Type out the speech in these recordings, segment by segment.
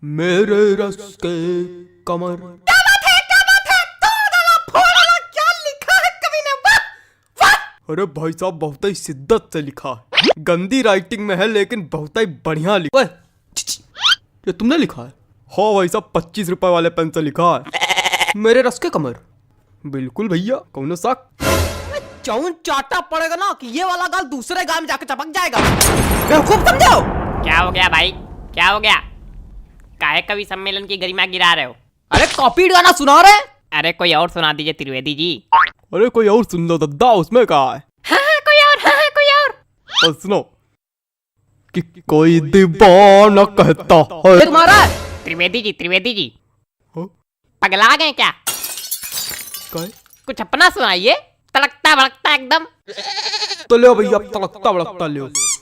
मेरे रस के कमर। क्या बात है, क्या बात है, तोड़ डाला, फोड़ डाला, क्या लिखा है कवि ने, वाह वाह। अरे भाई साहब बहुत ही शिद्दत से लिखा है, गंदी राइटिंग में है लेकिन बहुत ही बढ़िया लिखा है। ये तुमने लिखा है? हाँ भाई साहब 25 रुपए वाले पेन से लिखा है, मेरे रस के कमर। बिल्कुल भैया, कौन शक। चौन चाटा पड़ेगा ना कि ये वाला गाल दूसरे गाल में जाकर चपक जाएगा। बेवकूफ समझो। क्या हो गया भाई, क्या हो गया? काहे कवि सम्मेलन की गरिमा गिरा रहे हो? अरे कॉपी गाना सुना रहे। अरे कोई और सुना दीजिए त्रिवेदी जी। अरे कोई और सुन लो दद्दा, उसमें कहा है। हाँ, कोई और, हाँ, कोई और। और सुनो कि कोई दीवाना कहता है। तुम्हारा त्रिवेदी जी हाँ? पगला गए क्या? काय? कुछ अपना सुनाइए, तड़कता भड़कता एकदम। तो ले भैया, तड़कता भड़कता ले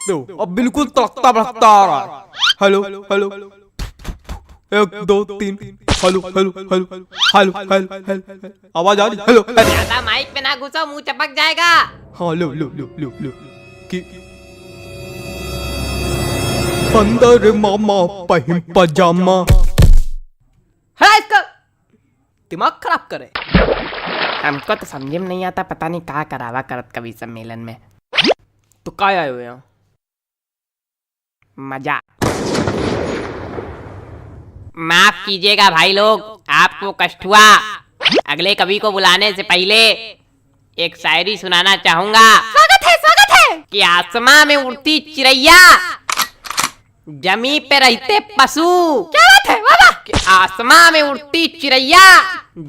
लो, अब बिल्कुल तड़कता भड़कता आ रहा है। Hello hello, 1 2 3, hello hello hello hello hello hello, आवाज आ रही? Hello hello. ज्यादा माइक पे ना घुसो, मुंह चपक जाएगा। हाँ लो लो लो लो लो कि अंदर मामा पहिम पजामा। है इसका दिमाग खराब करे। हमको तो समझ में नहीं आता, पता नहीं कहाँ करावा करत कवि सम्मेलन में। तो काय आए हुए हैं? मजा। माफ कीजिएगा भाई लोग, आपको कष्ट हुआ। अगले कवि को बुलाने से पहले एक शायरी सुनाना चाहूंगा। स्वागत है कि आसमां में उड़ती चिड़ैया, जमी पे रहते पशु। क्या बात है, वाह वाह। कि आसमां में उड़ती चिड़ैया,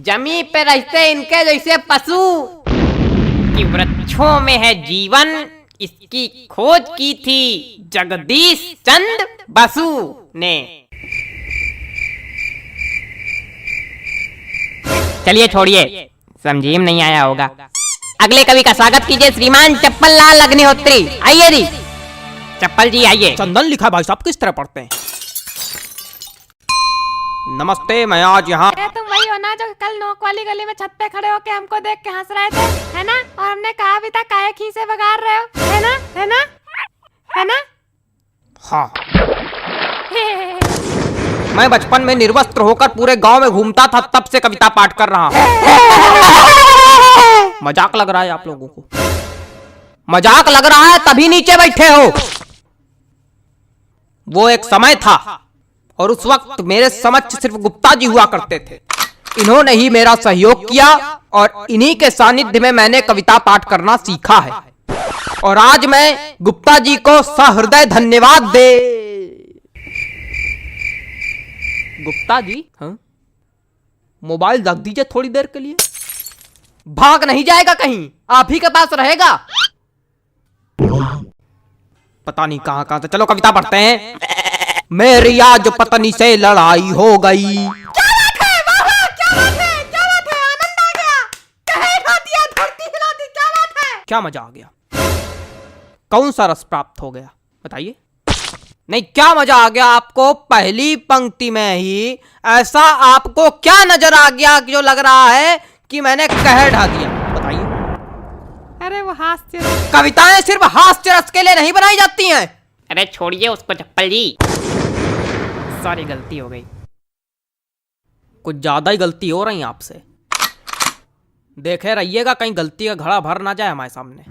जमी पे रहते इनके जैसे पशु। कि वृक्षों में है जीवन, इसकी खोज की थी जगदीश चंद्र बसु ने। चलिए छोड़िए, समझिए नहीं आया होगा। अगले कवि का स्वागत कीजिए श्रीमान चप्पल लाल अग्निहोत्री। आइए जी, चप्पल जी आइए। चंदन लिखा भाई साहब किस तरह पढ़ते हैं? नमस्ते, मैं आज यहाँ। तुम वही हो ना जो कल नोक वाली गली में छत पे खड़े होके हमको देख के हंस रहे थे, है ना? और हमने कहा भी था काहे खीसे बगाड़ रहे हो, है ना, है ना, है ना? हाँ। मैं बचपन में निर्वस्त्र होकर पूरे गांव में घूमता था, तब से कविता पाठ कर रहा हूँ। मजाक लग रहा है आप लोगों को? मजाक लग रहा है तभी नीचे बैठे हो। वो एक समय था और उस वक्त मेरे समक्ष सिर्फ गुप्ता जी हुआ करते थे। इन्होंने ही मेरा सहयोग किया और इन्हीं के सानिध्य में मैंने कविता पाठ करना सीखा है। और आज मैं गुप्ता जी को सहृदय धन्यवाद दे। गुप्ता जी, हाँ? मोबाइल रख दीजिए थोड़ी देर के लिए। भाग नहीं जाएगा कहीं, आप ही के पास रहेगा। पता नहीं कहां कहां से। चलो कविता पढ़ते हैं। मेरी आज पत्नी से लड़ाई हो गई। क्या बात है, वाह वाह, क्या बात है, क्या बात है, आनंद आ गया। कहे खा दिया, धरती हिला दी, क्या बात है। क्या मजा आ गया? कौन सा रस प्राप्त हो गया बताइए? नहीं, क्या मजा आ गया आपको? पहली पंक्ति में ही ऐसा आपको क्या नजर आ गया जो लग रहा है कि मैंने कह ढा दिया? बताइए। अरे वो हास्य। कविताएं सिर्फ हास्य रस के लिए नहीं बनाई जाती हैं। अरे छोड़िए उसको चप्पल जी, सॉरी गलती हो गई। कुछ ज्यादा ही गलती हो रही है आपसे। देखे रहिएगा कहीं गलती का घड़ा भर ना जाए हमारे सामने।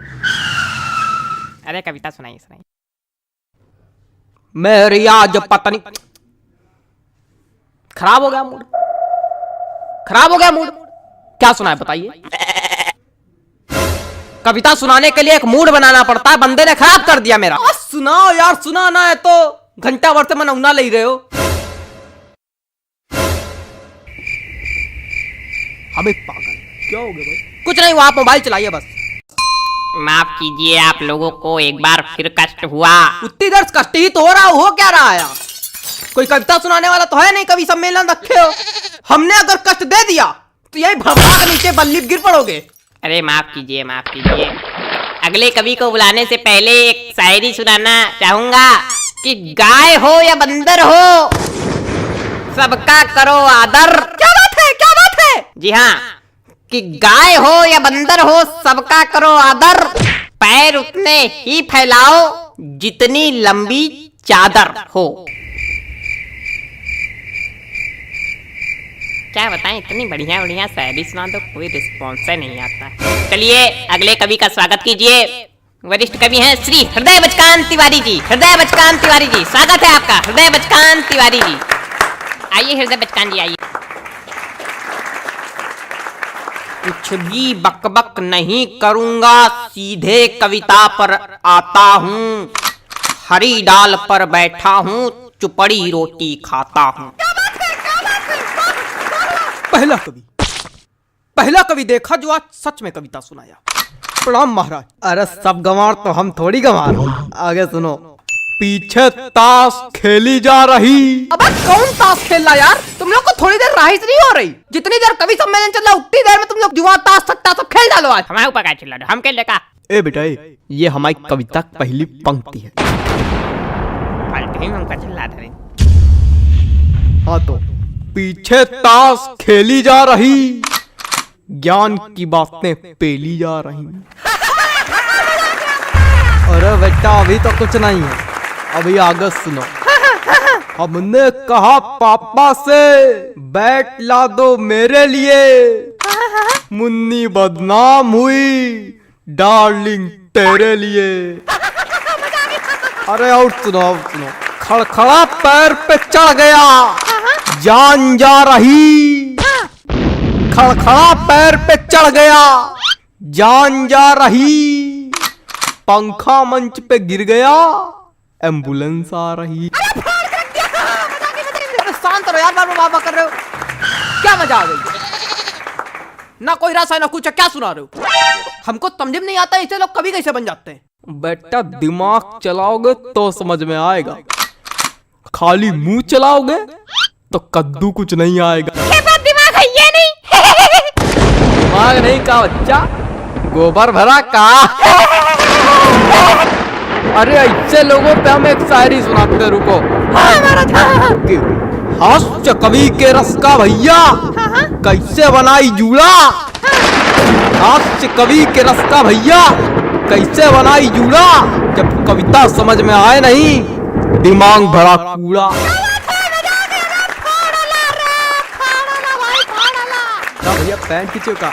अरे कविता सुनाइए सुनाइए। मेरी आज पत्नी। खराब हो गया मूड, खराब हो गया मूड। क्या सुनाए बताइए? कविता सुनाने के लिए एक मूड बनाना पड़ता है, बंदे ने खराब कर दिया मेरा। सुनाओ यार, सुनाना है तो घंटा भर से मनौना ले रहे हो। अबे पागल, क्या हो गया भाई? कुछ नहीं हुआ, आप मोबाइल चलाइए बस। माफ कीजिए, आप लोगों को एक बार फिर कष्ट हुआ। उतनी देर कष्ट ही तो हो रहा, हो क्या रहा है? कोई कविता सुनाने वाला तो है नहीं, कवि सम्मेलन रखे हो। हमने अगर कष्ट दे दिया तो यही भगवान के नीचे बल्ली गिर पड़ोगे। अरे माफ कीजिए, माफ कीजिए। अगले कवि को बुलाने से पहले एक शायरी सुनाना चाहूंगा। कि गाय हो या बंदर हो, सबका करो आदर। क्या बात है, क्या बात है? जी हाँ, कि गाय हो या बंदर हो, सबका करो आदर। पैर उतने ही फैलाओ जितनी लंबी चादर हो। क्या बताएं, इतनी बढ़िया बढ़िया शायरी सुना दो, कोई रिस्पॉन्स नहीं आता। चलिए अगले कवि का स्वागत कीजिए। वरिष्ठ कवि हैं श्री हृदय बचकान तिवारी जी। हृदय बचकान तिवारी जी, स्वागत है आपका। हृदय बचकान तिवारी जी, आइए हृदय बचकान जी आइए। कुछ भी बकबक नहीं करूंगा, सीधे कविता पर आता हूँ। हरी डाल पर बैठा हूँ, चुपड़ी रोटी खाता हूँ। पहला कवि देखा जो आज सच में कविता सुनाया। प्रणाम महाराज। अरे सब गंवार तो हम थोड़ी गंवार। आगे सुनो। पीछे ताश खेली जा रही। अबे कौन ताश खेल रहा यार? तुम लोग को थोड़ी देर राहिश नहीं हो रही? जितनी देर कवि सम्मेलन चल रहा उतनी देर में तुम लोग जुआ ताश सट्टा सब खेल डालो आज। हमारे ऊपर क्या चिल्ला रहे हो? हम खेल लेगा। ए बेटा ये हमारी कविता की पहली पंक्ति है। फालतू ही हमका चिल्ला रहे। हाँ तो पीछे ताश खेली जा रही, ज्ञान की बातें पेली जा रही। अरे बेटा अभी तो कुछ नहीं है, अभी आगे सुनो। हमने कहा पापा से बैट ला दो मेरे लिए, मुन्नी बदनाम हुई डार्लिंग तेरे लिए। अरे और सुनो खड़खड़ा पैर पे चढ़ गया, जान जा रही। खड़खड़ा पैर पे चढ़ गया, जान जा रही। पंखा मंच पे गिर गया, एम्बुलेंस आ रही। शांत रहो यार, बाबा कर रहे हो क्या? मजा आ गई? ना कोई रस है ना कुछ, क्या सुना रहे हो? हमको समझ में नहीं आता ऐसे लोग कभी कैसे बन जाते हैं। बेटा दिमाग चलाओगे तो समझ में आएगा, खाली मुंह चलाओगे तो कद्दू कुछ नहीं आएगा। दिमाग है ये नहीं। दिमाग नहीं का बच्चा, गोबर भरा का। अरे ऐसे लोगों पे हम एक शायरी सुनाते, रुको। हास्य कवि के रस का भैया कैसे बनाई जूड़ा। हास्य कवि के रस का भैया कैसे बनाई जूड़ा। जब कविता समझ में आए नहीं, दिमाग भरा कूड़ा। भैया पैंट खींचो का।